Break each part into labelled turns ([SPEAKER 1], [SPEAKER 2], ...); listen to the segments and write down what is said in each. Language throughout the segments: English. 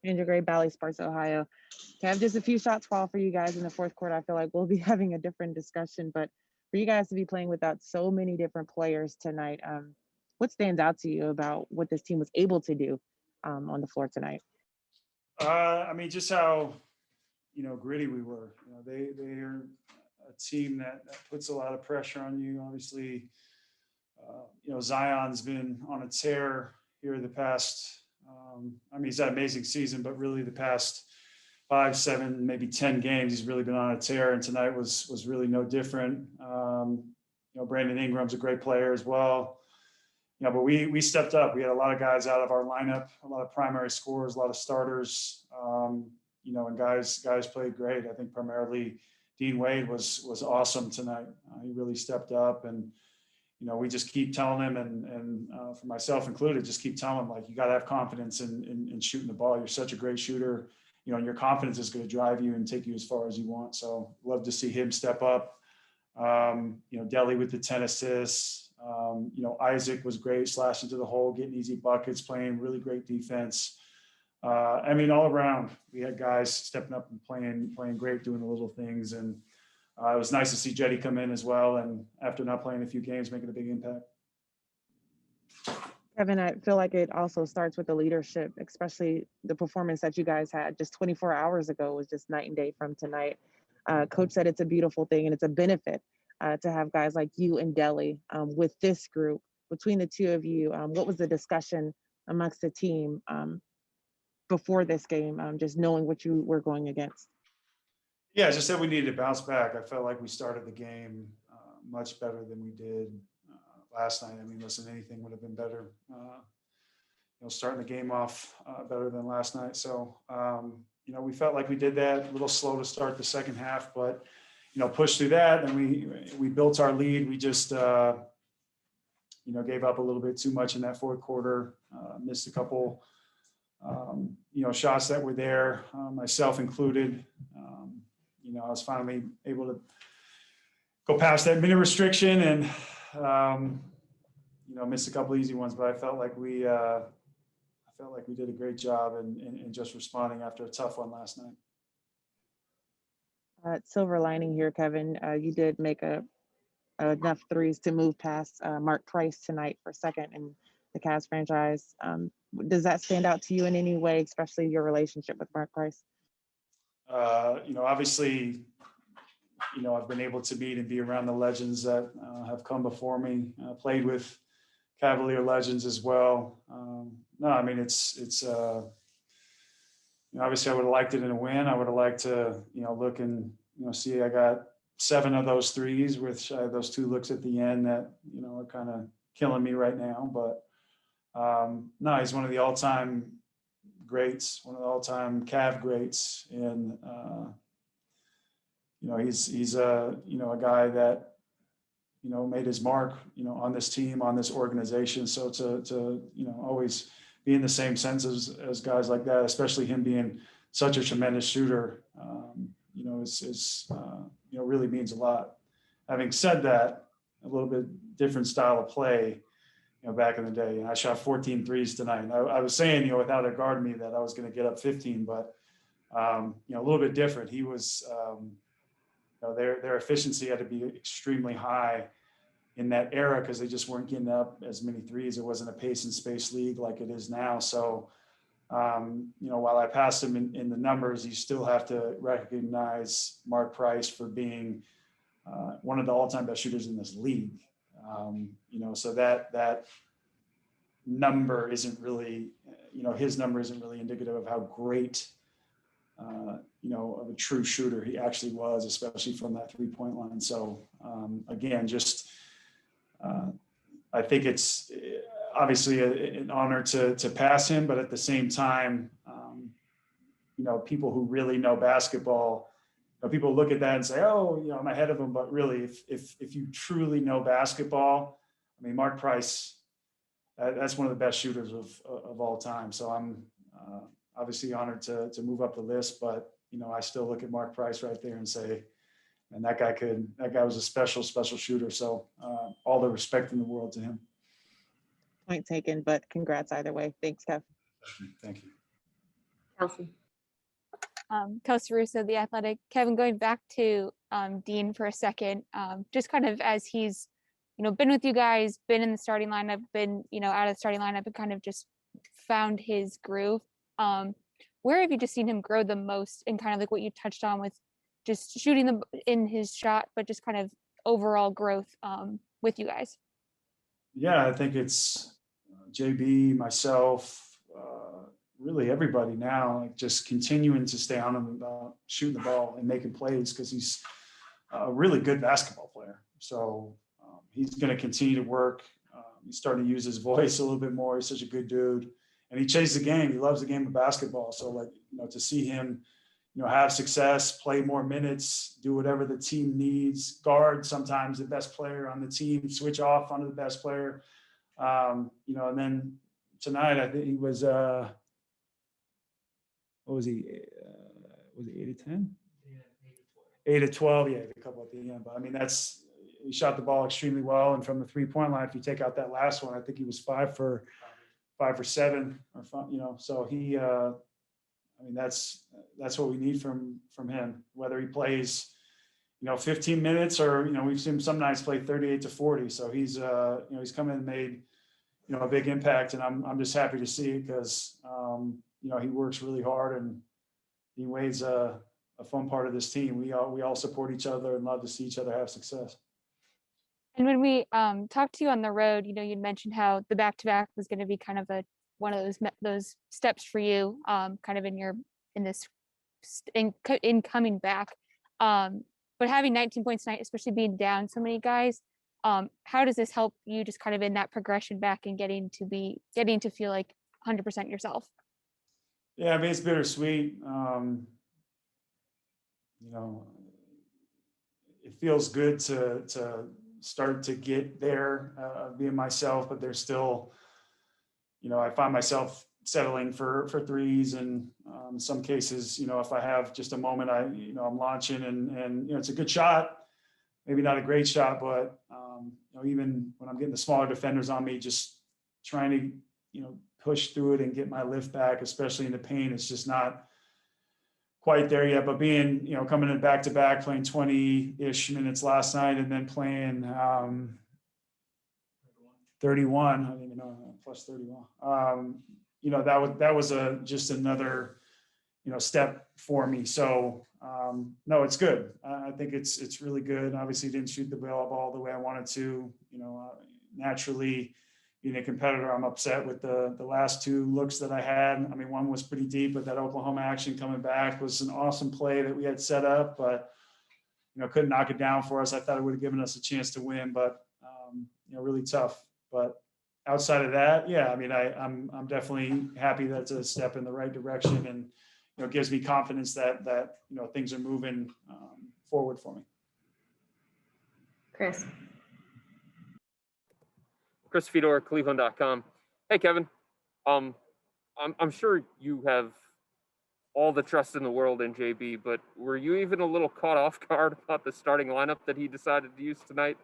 [SPEAKER 1] Andrew Gray, Valley Sparks, Ohio. To have just a few shots fall for you guys in the fourth quarter, I feel like we'll be having a different discussion. But for you guys to be playing without so many different players tonight, what stands out to you about what this team was able to do on the floor tonight?
[SPEAKER 2] I mean, just how gritty we were. They're a team that puts a lot of pressure on you. Obviously, Zion's been on a tear here the past. I mean, he's had an amazing season, but really the past 5, 7, maybe 10 games, he's really been on a tear. And tonight was really no different. Brandon Ingram's a great player as well. But we stepped up. We had a lot of guys out of our lineup, a lot of primary scorers, a lot of starters. And guys played great. I think primarily Dean Wade was awesome tonight. He really stepped up, and we just keep telling him, and for myself included, just keep telling him, like, you got to have confidence in shooting the ball. You're such a great shooter, and your confidence is going to drive you and take you as far as you want. So love to see him step up. Delly with the 10 assists. Isaac was great, slashing to the hole, getting easy buckets, playing really great defense. I mean, all around, we had guys stepping up and playing great, doing the little things. And it was nice to see Cedi come in as well. And after not playing a few games, making a big impact.
[SPEAKER 1] Kevin, I feel like it also starts with the leadership, especially the performance that you guys had just 24 hours ago was just night and day from tonight. Coach said it's a beautiful thing and it's a benefit to have guys like you and Delly with this group. Between the two of you, what was the discussion amongst the team before this game, just knowing what you were going against?
[SPEAKER 2] Yeah, just said we needed to bounce back. I felt like we started the game much better than we did last night. I mean, listen, anything would have been better. Starting the game off better than last night. So, we felt like we did that. A little slow to start the second half, but pushed through that, and we built our lead. We just gave up a little bit too much in that fourth quarter. Missed a couple shots that were there, myself included. I was finally able to go past that minute restriction and missed a couple easy ones, but I felt like we did a great job in just responding after a tough one last night.
[SPEAKER 1] Silver lining here, Kevin. You did make enough threes to move past Mark Price tonight for second in the Cavs franchise. Does that stand out to you in any way, especially your relationship with Mark Price?
[SPEAKER 2] Obviously, I've been able to meet and be around the legends that have come before me. Played with Cavalier legends as well. No, I mean, it's obviously I would have liked it in a win. I would have liked to, look and, see I got 7 of those threes with those 2 looks at the end that, are kind of killing me right now. But no, he's one of the all-time greats, one of the all-time Cav greats. And, he's a guy that, made his mark, on this team, on this organization. So to always be in the same sense as guys like that, especially him being such a tremendous shooter, is really means a lot. Having said that, a little bit different style of play, back in the day. I shot 14 threes tonight. I was saying, without a guard me that I was going to get up 15, but, a little bit different. He was, their efficiency had to be extremely high in that era because they just weren't getting up as many threes. It wasn't a pace and space league like it is now. So, while I passed him in the numbers, you still have to recognize Mark Price for being one of the all-time best shooters in this league. So that number isn't really, his number isn't really indicative of how great, of a true shooter he actually was, especially from that 3-point line. So, again, just I think it's obviously an honor to pass him, but at the same time, people who really know basketball, people look at that and say, oh, I'm ahead of him. But really, if you truly know basketball, I mean, Mark Price, that's one of the best shooters of all time. So I'm obviously honored to move up the list, but, I still look at Mark Price right there and say, and that guy was a special shooter. So all the respect in the world to him.
[SPEAKER 1] Point taken, but congrats either way. Thanks, Kev.
[SPEAKER 2] Thank you.
[SPEAKER 3] Kelsey.
[SPEAKER 4] Kelsey Russo, The Athletic. Kevin, going back to Dean for a second, just kind of as he's, been with you guys, been in the starting lineup, been, out of the starting lineup and kind of just found his groove. Where have you just seen him grow the most, and kind of like what you touched on with just shooting in his shot, but just kind of overall growth with you guys?
[SPEAKER 2] Yeah, I think it's JB, myself, really everybody now, like just continuing to stay on him about shooting the ball and making plays, because he's a really good basketball player. So he's going to continue to work. He's starting to use his voice a little bit more. He's such a good dude, and he chases the game. He loves the game of basketball. So to see him, have success, play more minutes, do whatever the team needs, guard sometimes the best player on the team, switch off onto the best player. And then tonight, I think he was, what was he? Was he 8 of 10? 8 of 12. Yeah, a couple at the end. But I mean, he shot the ball extremely well. And from the 3-point line, if you take out that last one, I think he was 5 for 7 or 5, so he, I mean, that's what we need from him, whether he plays, 15 minutes or, we've seen him some nights play 38 to 40. So he's, he's come in and made, a big impact, and I'm just happy to see it, because, he works really hard, and Dean Wade's a fun part of this team. We all support each other and love to see each other have success.
[SPEAKER 4] And when we talked to you on the road, you'd mentioned how the back-to-back was going to be kind of one of those steps for you, kind of in coming back. But having 19 points tonight, especially being down so many guys, how does this help you just kind of in that progression back and getting to feel like 100% yourself?
[SPEAKER 2] Yeah, I mean, it's bittersweet. It feels good to start to get there, being myself, but there's still, I find myself settling for threes, and in some cases, if I have just a moment, I'm launching and it's a good shot, maybe not a great shot, but even when I'm getting the smaller defenders on me, just trying to push through it and get my lift back, especially in the paint, it's just not quite there yet. But being coming in back to back, playing 20-ish minutes last night, and then playing 31, I don't even know, plus 31. That was just another step for me. So no, it's good. I think it's really good. Obviously, didn't shoot the ball the way I wanted to. Naturally, being a competitor, I'm upset with the last 2 looks that I had. I mean, one was pretty deep, but that Oklahoma action coming back was an awesome play that we had set up, but couldn't knock it down for us. I thought it would have given us a chance to win, but really tough. But outside of that, yeah, I mean, I'm definitely happy that's a step in the right direction, and gives me confidence that things are moving forward for me.
[SPEAKER 3] Chris.
[SPEAKER 5] Chris Fedor, Cleveland.com. Hey, Kevin. I'm sure you have all the trust in the world in JB, but were you even a little caught off guard about the starting lineup that he decided to use tonight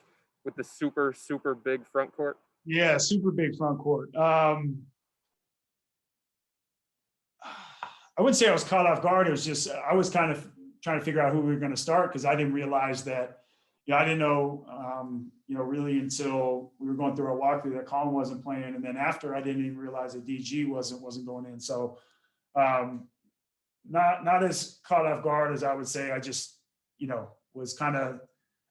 [SPEAKER 5] with the super, super big front court?
[SPEAKER 2] Yeah, super big front court. I wouldn't say I was caught off guard. It was just, I was kind of trying to figure out who we were going to start, because I didn't realize that, I didn't know, really until we were going through our walkthrough that Colin wasn't playing. And then after, I didn't even realize that DG wasn't going in. So not as caught off guard as I would say. I just, was kind of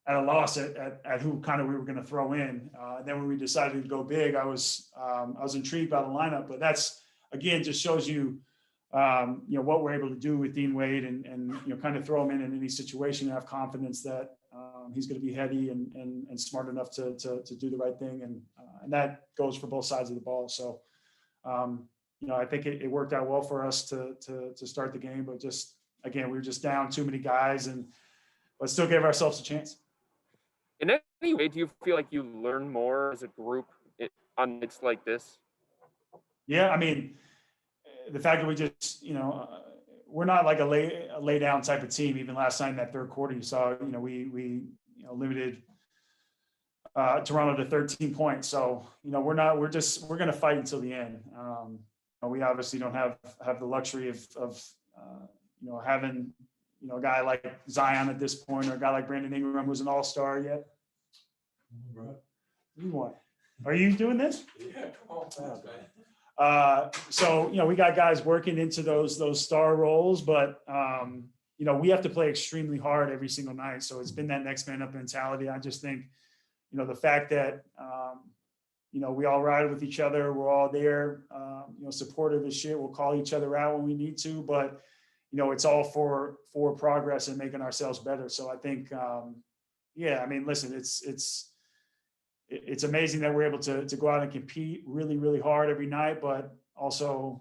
[SPEAKER 2] at a loss at who kind of we were going to throw in. And then when we decided to go big, I was intrigued by the lineup. But that's, again, just shows you, what we're able to do with Dean Wade, and kind of throw him in any situation and have confidence that he's going to be heady and smart enough to do the right thing. And that goes for both sides of the ball. So, I think it worked out well for us to start the game, but just, again, we were just down too many guys, but still gave ourselves a chance.
[SPEAKER 5] In any way, do you feel like you learn more as a group on nights like this?
[SPEAKER 2] Yeah, I mean, the fact that we just, we're not like a lay down type of team. Even last night in that third quarter, you saw, we limited Toronto to 13 points. So, we're going to fight until the end. we obviously don't have the luxury of having, a guy like Zion at this point, or a guy like Brandon Ingram, who's an all-star yet. You want? Are you doing this?
[SPEAKER 3] Yeah, come on, man.
[SPEAKER 2] So, we got guys working into those star roles, but, we have to play extremely hard every single night. So it's been that next man up mentality. I just think, the fact that, we all ride with each other. We're all there, supportive as shit. We'll call each other out when we need to, but, it's all for progress and making ourselves better. So I think, listen, it's amazing that we're able to go out and compete really, really hard every night, but also,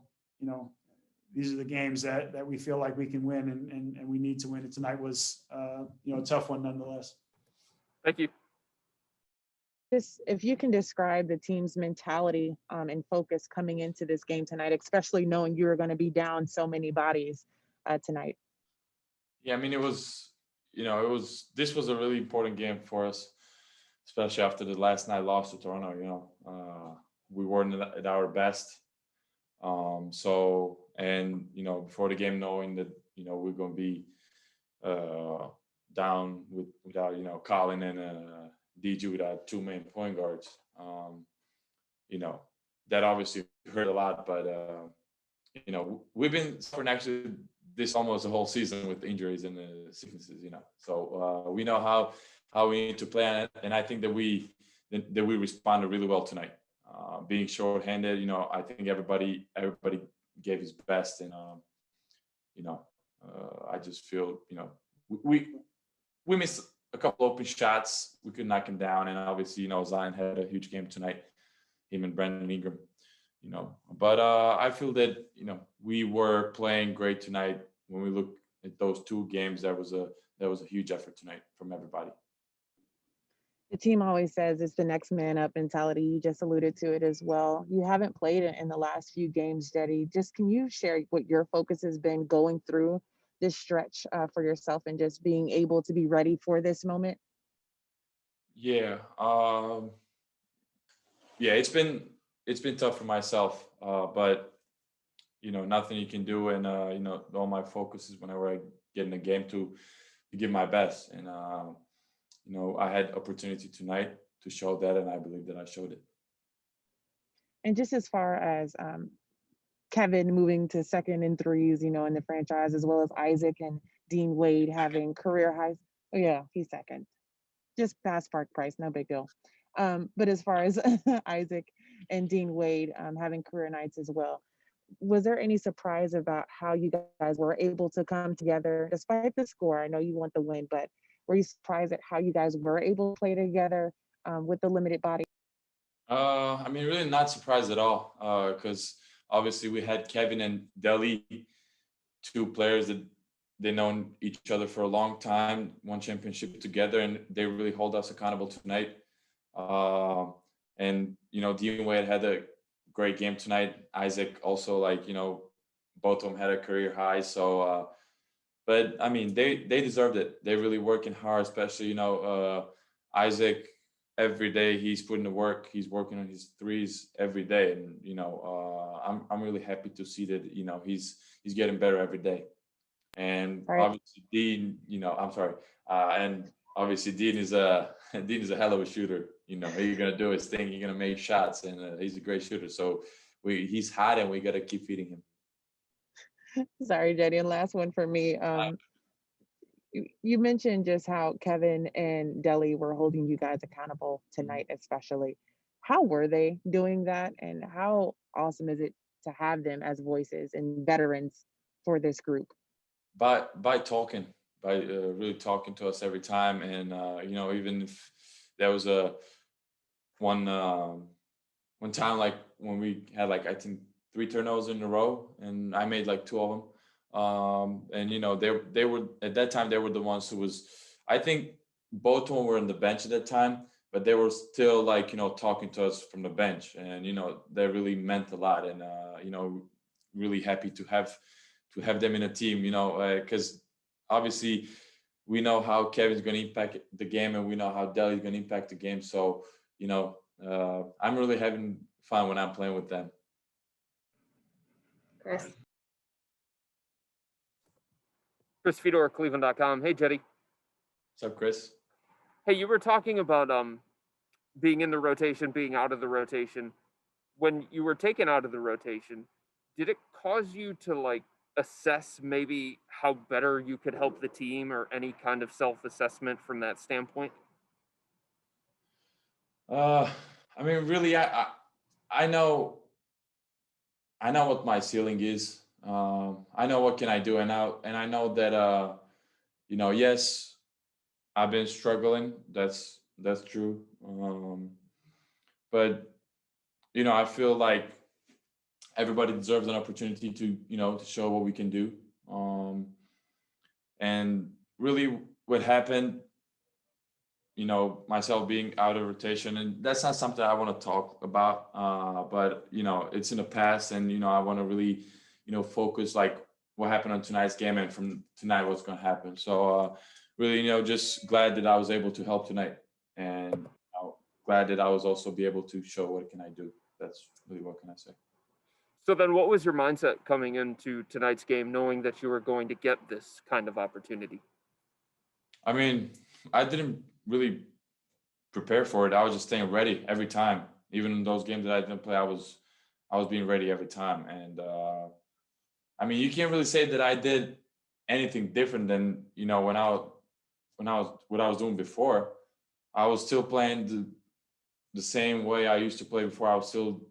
[SPEAKER 2] these are the games that we feel like we can win and we need to win. And tonight was, a tough one nonetheless.
[SPEAKER 5] Thank you.
[SPEAKER 1] Just if you can describe the team's mentality and focus coming into this game tonight, especially knowing you were going to be down so many bodies tonight.
[SPEAKER 3] Yeah, I mean, this was a really important game for us, especially after the last night loss to Toronto. We weren't at our best. Before the game, knowing that, we're going to be down without, Colin and DG without two main point guards, that obviously hurt a lot. But, we've been suffering actually this almost the whole season with injuries and sicknesses, So we know how we need to play on it. And I think that we responded really well tonight. Being shorthanded, I think everybody gave his best, and I just feel we missed a couple open shots. We could knock him down, and obviously Zion had a huge game tonight, him and Brandon Ingram, But I feel that we were playing great tonight. When we look at those two games, that was a huge effort tonight from everybody.
[SPEAKER 1] The team always says it's the next man up mentality. You just alluded to it as well. You haven't played it in the last few games, Cedi. Just can you share what your focus has been going through this stretch for yourself and just being able to be ready for this moment?
[SPEAKER 3] Yeah. It's been tough for myself, but nothing you can do, and all my focus is whenever I get in a game to give my best, and I had opportunity tonight to show that, and I believe that I showed it.
[SPEAKER 1] And just as far as Kevin moving to second in threes, in the franchise, as well as Isaac and Dean Wade having career highs. Oh yeah, he's second. Just past Park Price, no big deal. But as far as Isaac and Dean Wade having career nights as well, was there any surprise about how you guys were able to come together despite the score? I know you want the win, but were you surprised at how you guys were able to play together with the limited body?
[SPEAKER 3] Really not surprised at all, because obviously we had Kevin and Deli, two players that they known each other for a long time, won championship together, and they really hold us accountable tonight. Dean Wade had a great game tonight. Isaac also, both of them had a career high. So, but I mean, they deserved it. They're really working hard, especially, Isaac, every day he's putting the work. He's working on his threes every day. And, I'm really happy to see that, he's getting better every day. And obviously Dean, and obviously Dean is a hell of a shooter. He's gonna do his thing. He's gonna make shots, and he's a great shooter. So he's hot, and we gotta keep feeding him.
[SPEAKER 1] Sorry, Cedi, and last one for me. You mentioned just how Kevin and Deli were holding you guys accountable tonight, especially. How were they doing that, and how awesome is it to have them as voices and veterans for this group?
[SPEAKER 3] By talking, by really talking to us every time, and even if there was one time, like when we had I think 3 turnovers in a row, and I made 2 of them, and they were at that time, they were the ones who was, I think both of them were on the bench at that time, but they were still talking to us from the bench, and that really meant a lot, and really happy to have them in a team, because obviously we know how Kevin's going to impact the game, and we know how Deli is going to impact the game. So, I'm really having fun when I'm playing with them.
[SPEAKER 6] Chris.
[SPEAKER 5] Chris Fedor, Cleveland.com. Hey, Cedi.
[SPEAKER 3] What's up, Chris?
[SPEAKER 5] Hey, you were talking about being in the rotation, being out of the rotation. When you were taken out of the rotation, did it cause you to like assess maybe how better you could help the team, or any kind of self-assessment from that standpoint?
[SPEAKER 3] I mean, really, I know what my ceiling is. I know what can I do, and I know that yes, I've been struggling. That's true. But I feel like everybody deserves an opportunity to to show what we can do. And really, what happened, myself being out of rotation, and that's not something I want to talk about. But it's in the past, and I want to really, focus like what happened on tonight's game, and from tonight what's going to happen. So really, just glad that I was able to help tonight, and glad that I was also be able to show what can I do. That's really what can I say.
[SPEAKER 5] So then what was your mindset coming into tonight's game, knowing that you were going to get this kind of opportunity?
[SPEAKER 3] I mean, I didn't really prepare for it. I was just staying ready every time. Even in those games that I didn't play, I was being ready every time. And I mean, you can't really say that I did anything different than what I was doing before. I was still playing the same way I used to play before. I was still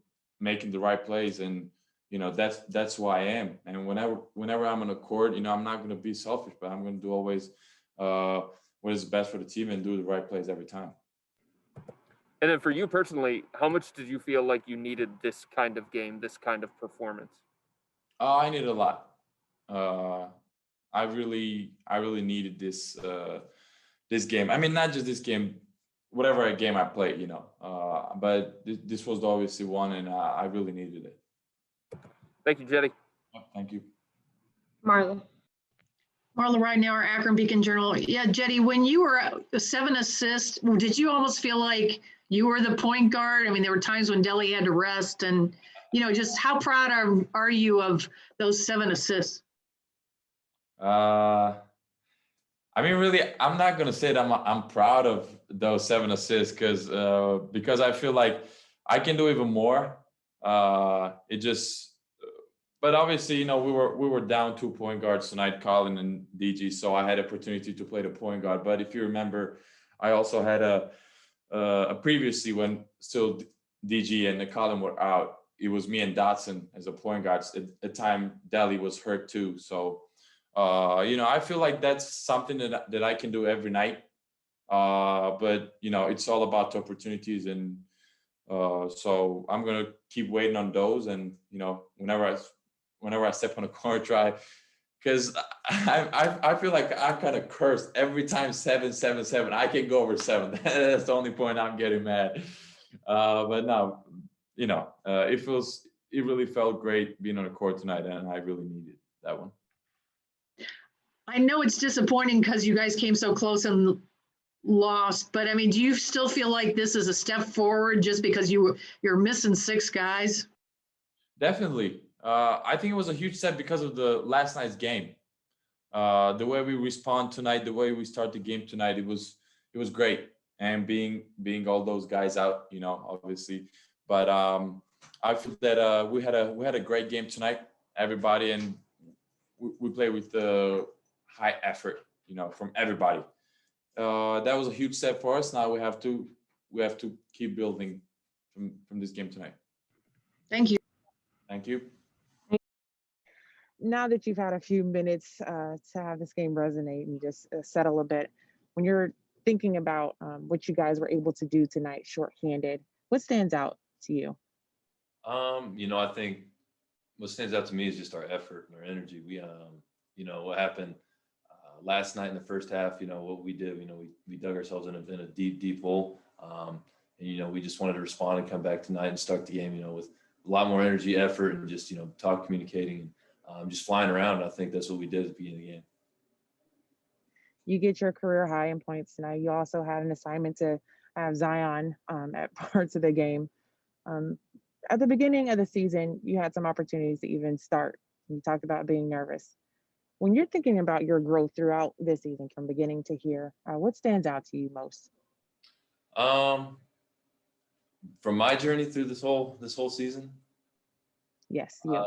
[SPEAKER 3] making the right plays, and that's who I am. And whenever I'm on the court, I'm not going to be selfish, but I'm going to do always what is best for the team and do the right plays every time.
[SPEAKER 5] And then for you personally, how much did you feel like you needed this kind of game, this kind of performance?
[SPEAKER 3] I needed a lot. I really needed this this game. I mean, not just this game, whatever game I played, but this was obviously one, and I really needed it.
[SPEAKER 5] Thank you, Cedi.
[SPEAKER 3] Thank you.
[SPEAKER 6] Marla.
[SPEAKER 7] Marla Ridenour, Akron Beacon Journal. Yeah, Cedi, when you were 7 assists, did you almost feel like you were the point guard? I mean, there were times when Delly had to rest, and just how proud are you of those 7 assists?
[SPEAKER 3] I mean, really, I'm not gonna say that I'm proud of those 7 assists because I feel like I can do even more. But obviously, we were down 2 point guards tonight, Colin and DG, so I had opportunity to play the point guard. But if you remember, I also had a previously when still DG and Colin were out. It was me and Dotson as a point guards. At the time, Delly was hurt too, so. I feel like that's something that I can do every night. But it's all about the opportunities, and so I'm gonna keep waiting on those. And whenever I step on a corner, try, because I feel like I'm kind of cursed every time 7, 7, 7. I can go over 7. That's the only point I'm getting mad. But no, it really felt great being on the court tonight, and I really needed that one.
[SPEAKER 7] I know it's disappointing because you guys came so close and lost, but I mean, do you still feel like this is a step forward just because you're missing 6 guys?
[SPEAKER 3] Definitely. I think it was a huge step because of the last night's game. The way we respond tonight, the way we start the game tonight, it was great. And being all those guys out, obviously. But I feel that we had a great game tonight, everybody, and we played with the high effort, from everybody. That was a huge step for us. Now we have to keep building from this game tonight.
[SPEAKER 7] Thank you.
[SPEAKER 3] Thank you.
[SPEAKER 1] Now that you've had a few minutes to have this game resonate and just settle a bit, when you're thinking about what you guys were able to do tonight, shorthanded, what stands out to you?
[SPEAKER 8] I think what stands out to me is just our effort and our energy. We, what happened last night in the first half, what we did, we dug ourselves in a deep hole. And, we just wanted to respond and come back tonight and start the game, with a lot more energy, effort, and just, talk, communicating, and just flying around. I think that's what we did at the beginning of the game.
[SPEAKER 1] You get your career high in points tonight. You also had an assignment to have Zion at parts of the game. at the beginning of the season, you had some opportunities to even start. You talked about being nervous. When you're thinking about your growth throughout this season from beginning to here, what stands out to you most?
[SPEAKER 8] Um, from my journey through this whole season,
[SPEAKER 1] Yes, you.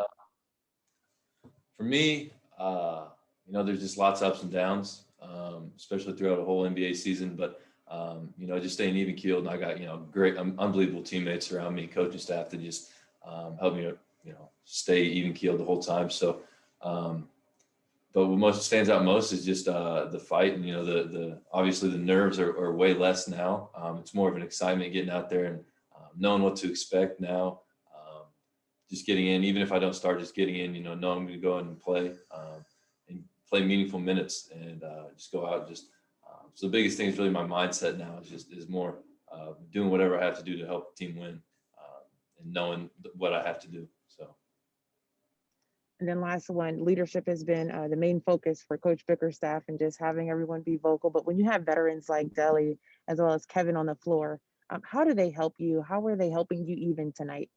[SPEAKER 8] for me, there's just lots of ups and downs, especially throughout a whole NBA season. But just staying even keeled, and I got great, unbelievable teammates around me, coaching staff that just help me, stay even keeled the whole time. So, but what most stands out most is just the fight, and the obviously the nerves are way less now. It's more of an excitement getting out there and knowing what to expect now. Just getting in, even if I don't start, just getting in, knowing I'm going to go in and play meaningful minutes and just go out. So the biggest thing is really my mindset now is more doing whatever I have to do to help the team win and knowing what I have to do. So.
[SPEAKER 1] And then last one, leadership has been the main focus for Coach Bickerstaff and just having everyone be vocal. But when you have veterans like Deli as well as Kevin on the floor, how do they help you? How are they helping you even tonight?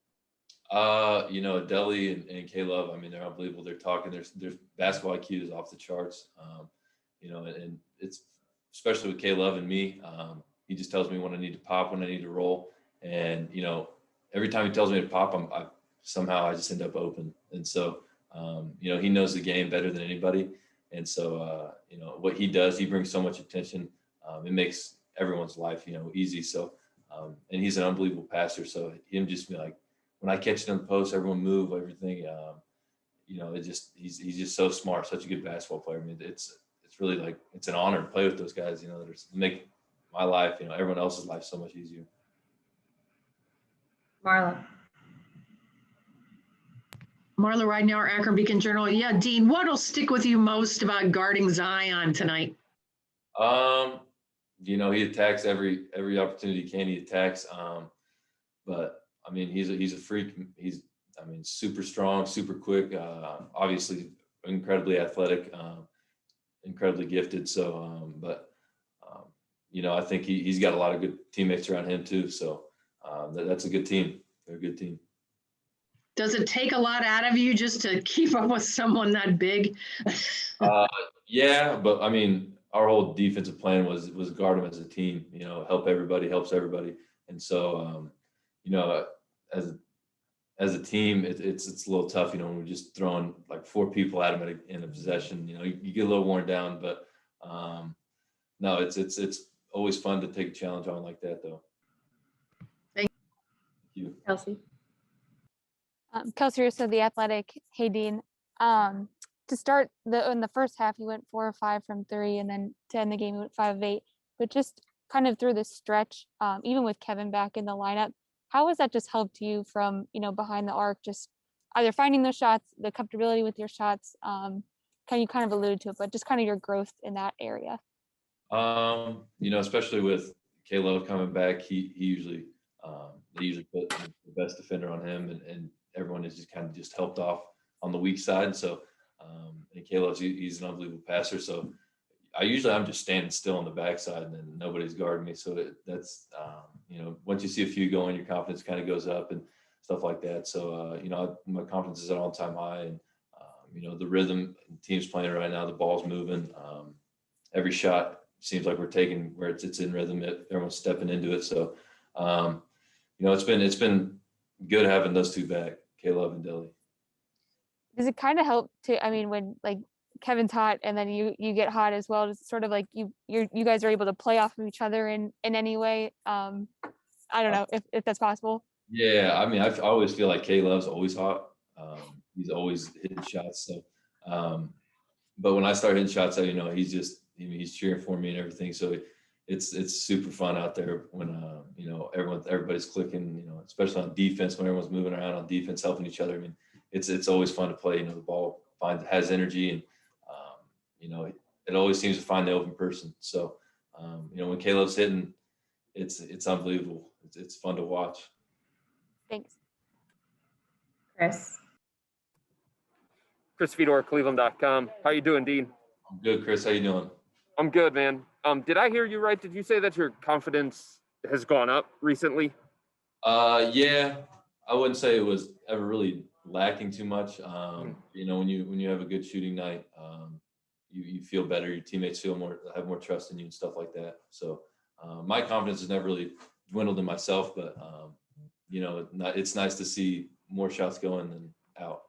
[SPEAKER 8] Deli and K-Love, I mean, they're unbelievable. They're talking, their basketball IQ is off the charts. And it's especially with K-Love and me, he just tells me when I need to pop, when I need to roll. And, every time he tells me to pop, I just end up open. And so, he knows the game better than anybody. And so, what he does, he brings so much attention. It makes everyone's life, easy. So, and he's an unbelievable passer. So him just be like, when I catch it in the post, everyone move, everything. He's just so smart, such a good basketball player. I mean, it's really like it's an honor to play with those guys. That make my life, everyone else's life so much easier.
[SPEAKER 6] Marla
[SPEAKER 7] Ridenour, Akron Beacon Journal. Yeah, Dean, what'll stick with you most about guarding Zion tonight?
[SPEAKER 8] He attacks every opportunity he can. He attacks. But I mean, he's a freak. He's super strong, super quick. Obviously, incredibly athletic, incredibly gifted. So, I think he's got a lot of good teammates around him too. So that's a good team. They're a good team.
[SPEAKER 7] Does it take a lot out of you just to keep up with someone that big?
[SPEAKER 8] Yeah, but I mean, our whole defensive plan was guard them as a team. Help everybody, helps everybody, and so as a team, it's a little tough. When we're just throwing like 4 people at them in a possession. You get a little worn down, but no, it's always fun to take a challenge on like that, though.
[SPEAKER 7] Thank
[SPEAKER 8] you.
[SPEAKER 6] Kelsey.
[SPEAKER 4] Kelsey Russo, The Athletic. Hey, Dean. To start in the first half, you went 4 or 5 from 3, and then to end the game, you went 5 of 8. But just kind of through this stretch, even with Kevin back in the lineup, how has that just helped you from, behind the arc, just either finding those shots, the comfortability with your shots? You kind of alluded to it, but just kind of your growth in that area.
[SPEAKER 8] Especially with K-Love coming back, they usually put the best defender on him, and everyone is just kind of just helped off on the weak side. So, and K-Love's, he's an unbelievable passer. So I'm just standing still on the backside, and then nobody's guarding me. So that's, once you see a few going, your confidence kind of goes up and stuff like that. So, my confidence is at all time high, and, the rhythm the team's playing right now, the ball's moving. Every shot seems like we're taking where it's in rhythm. Everyone's stepping into it. So, it's been good having those two back, K-Love and Deli.
[SPEAKER 4] Does it kind of help when like Kevin's hot and then you get hot as well? It's sort of like you guys are able to play off of each other in any way. I don't know if that's possible.
[SPEAKER 8] Yeah, I always feel like K-Love's always hot. He's always hitting shots. So, but when I start hitting shots, he's cheering for me and everything. So it's super fun out there when everybody's clicking. Especially on defense, when everyone's moving around on defense, helping each other. I mean, it's always fun to play. The ball has energy, and it always seems to find the open person. So when K-Love's hitting, it's unbelievable. It's fun to watch.
[SPEAKER 4] Thanks.
[SPEAKER 6] Chris
[SPEAKER 5] Fedor, Cleveland.com. How you doing, Dean?
[SPEAKER 8] I'm good, Chris. How you doing?
[SPEAKER 5] I'm good, man. Did I hear you right? Did you say that your confidence has gone up recently?
[SPEAKER 8] Yeah. I wouldn't say it was ever really lacking too much. You know, when you have a good shooting night, you feel better. Your teammates have more trust in you and stuff like that. So my confidence has never really dwindled in myself, but you know, it's nice to see more shots going than out.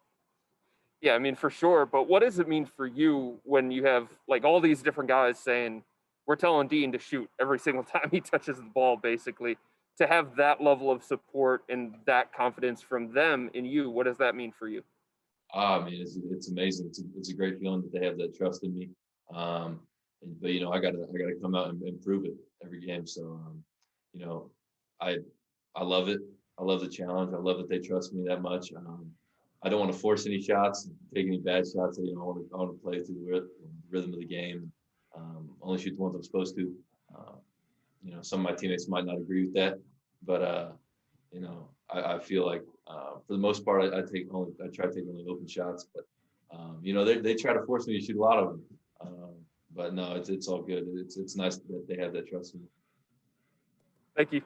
[SPEAKER 5] Yeah, I mean, for sure. But what does it mean for you when you have like all these different guys saying, we're telling Dean to shoot every single time he touches the ball, basically, to have that level of support and that confidence from them in you? What does that mean for you?
[SPEAKER 8] I mean, it's amazing. It's a great feeling that they have that trust in me. But you know, I gotta come out and prove it every game. So, you know, I love it. I love the challenge. I love that they trust me that much. I don't want to force any shots, take any bad shots. You know, I want to play through the rhythm of the game. Only shoot the ones I'm supposed to. You know, some of my teammates might not agree with that, but you know, I feel like for the most part, I try to take only open shots. But you know, they try to force me to shoot a lot of them. But no, it's all good. It's nice that they have that trust in me.
[SPEAKER 5] Thank you.